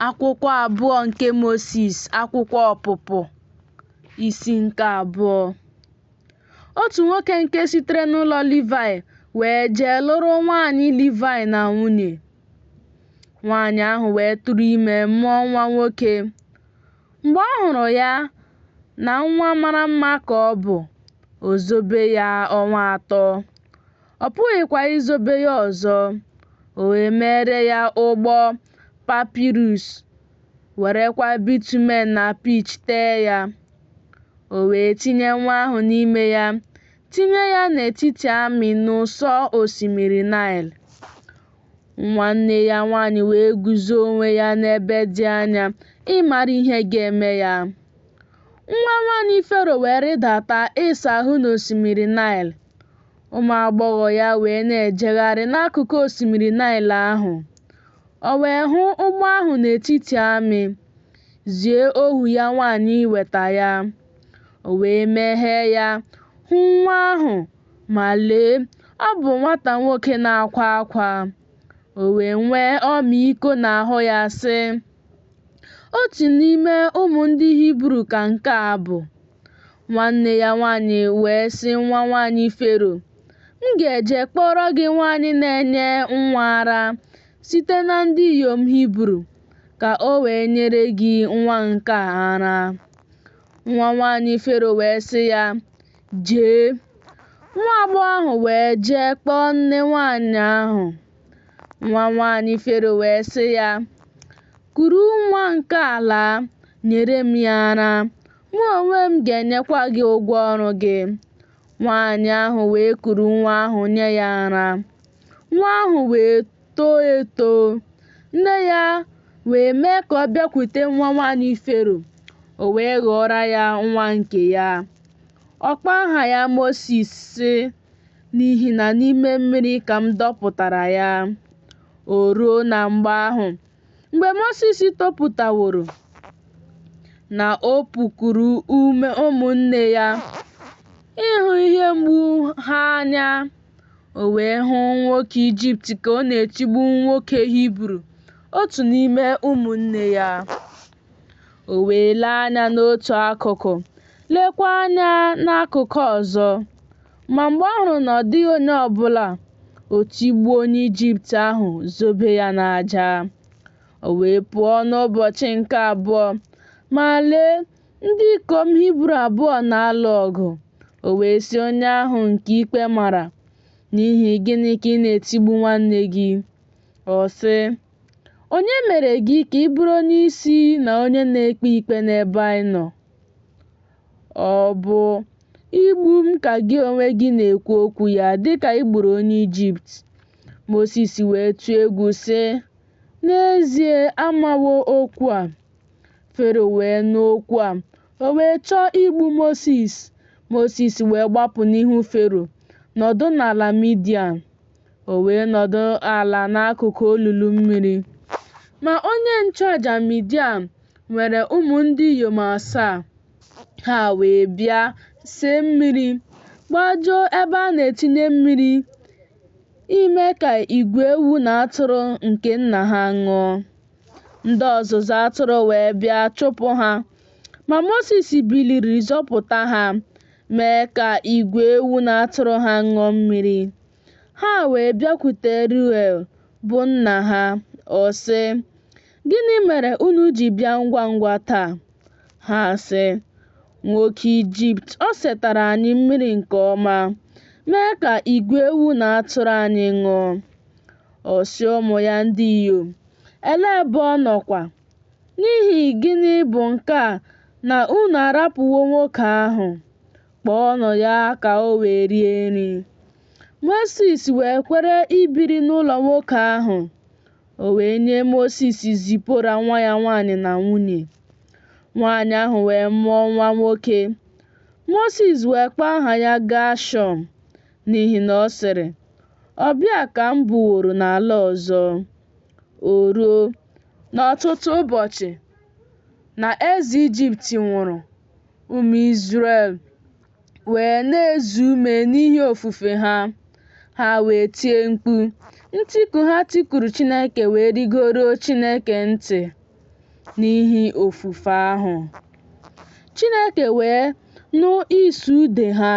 Akwụkwọ abụọ nke Mosis, akwụkwọ Ọpụpụ, isi nke 2. Otu nwoke nke sitere n'ụlọ Livaị wee jee lụrụ nwaanyị Livaị na nwunye. Nwaanyị ahụ wee tụrụ ime mụọ nwa nwoke. Mgbe ọ hụrụ ya na nwa mara mma ka ọ bụ, o zobe ya ọnwa 3. Ọ pụghịkwa izobe ya ọzọ. O wee mere ya ụgbọ papịrụs, werekwa bitumen na pitch tee ya. O wee tinye nwa ahụ n'ime ya, tinye ya n'etiti amị n'ụsọ osimiri Naịl. Nwanne ya nwaanyị wee guzo onwe ya n'ebe dị anya ịmara ihe ga-eme ya. Nwa nwaanyị Fero wee rịdata ịsa ahụ n'osimiri Naịl. Ụmụ agbọghọ ya wee na-ejegharị n'akụkụ osimiri Naịl ahụ. O wee hụ ụgbọ ahụ n'etiti amị, zie ohu ya nwaanyị iweta ya. O wee meghee ya, hụ nwa ahụ, ma lee, ọ bụ nwata nwoke na-akwa akwa. O wee nwee ọmịiko n'ahụ ya, sị, otu n'ime ụmụ ndị Hibru ka nke a bụ. Nwanne ya nwaanyị wee sị nwa nwaanyị Fero, m ga-eje kpọrọ gị nwaanyị na-enye nwa ara site na ndị inyom Hibru, ka o wee nyere gị nwa nke a ara. Nwa nwaanyị Fero wee sị ya, jee. Nwa agbọghọ ahụ wee jee kpọọ nne nwaanyị ahụ. Nwa nwaanyị Fero wee sị ya, kuru nwa nke ala, nyere m ya ara, mụ onwe m ga-enyekwa gị ụgwọ ọrụ gị. Nwaanyị ahụ wee kuru nwa ahụ nye ya ara. Nwa ahụ wee too eto. Nne ya wee mee ka ọ bịakwute nwa nwaanyị Fero. O wee ghọrọ ya nwa nke ya. Ọ kpọọ aha ya Mosis, sị, n'ihi na n'ime mmiri ka m dọpụtara ya. O ruo na mgbe ahụ, mgbe Mosis topụtaworo, na o pukuru ume ụmụnne ya ịhụ ihe mgbu ha anya. O wee hụ nwoke Ijipt ka ọ na-etigbu nwoke Hibru, otu n'ime ụmụnne ya. O wee lee anya n'otu akụkụ, lekwa anya n'akụkụ ọzọ. Ma mgbe ọ hụrụ na ọ dịghị onye ọbụla, o tigbuo onye Ijipt ahụ, zobe ya n'aja. O wee pụọ n'ụbọchị nke 2, ma lee, ndị ikom Hibru 2 na-alụ ọgụ. O wee sị onye ahụ nke ikpe mara, n'ihi gịnị ka ị na-etigbu nwanne gị? Ọ sị, onye mere gị ka ị bụrụ onye isi na onye na-ekpe ikpe n'ebe anyị nọ? Ọ bụ igbu m ka gị onwe gị na-ekwu okwu ya dịka ị gburu onye Ijipt? Mosis wee tụọ egwu, sị, n'ezie amawo okwu a. Fero wee nụ okwu a, o wee chọọ igbu Mosis. Mosis wee gbapụ n'ihu Fero, nọdụ n'ala Midian. O wee nọdụ ala n'akụkụ olulu mmiri. Ma onye nchụaja Midian nwere ụmụ ndị inyom 7. Ha wee bịa see mmiri, gbajuo ebe a na-etinye mmiri, ime ka igwe ewu na atụrụ nke nna ha ṅụọ. Ndị ọzụzụ atụrụ wee bịa chụpụ ha. Ma Mosis biliri zọpụta ha, mee ka igwe ewu na atụrụ ha ṅụọ mmiri. Ha wee bịakwute Reuel, bụ nna ha. Ọ sị, gịnị mere unu ji bịa ngwa ngwa taa? Ha sị, nwoke Ijipt o setara anyị mmiri nke ọma, mee ka igwe ewu na atụrụ anyị ṅụọ. Ọ sị ụmụ ya ndị inyom, elee ebe ọ nọkwa? N'ihi gịnị bụ nke a na unu arapụwo nwoke ahụ? Kpọọnụ ya ka o wee rie nri. Mosis wee kwere ibiri n'ụlọ nwoke ahụ. O wee nye Mosis Zipora nwa ya nwaanyị na nwunye. Nwaanyị ahụ wee mụọ nwa nwoke. Mosis wee kpọọ aha ya Gashọm, n'ihi na ọ sịrị, ọbịa ka m buworo n'ala ọzọ. O ruo n'ọtụtụ ụbọchị na eze Ijipt nwụrụ, ụmụ Izrel wee na-ezu ume n'ihe ofufe ha. Ha wee tie mkpu. Ntiku ha tikuru Chineke wee rigoro Chineke ntị. n'ihe ofufe ahụ. Chineke wee nụ ịsụ ude ha.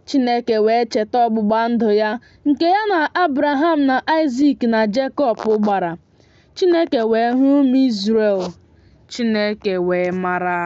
Chineke wee cheta ọgbụgba ndụ ya nke ya na Abraham na Isaac na Jekọb gbara. Chineke wee hụ ụmụ Izrel. Chineke wee mara.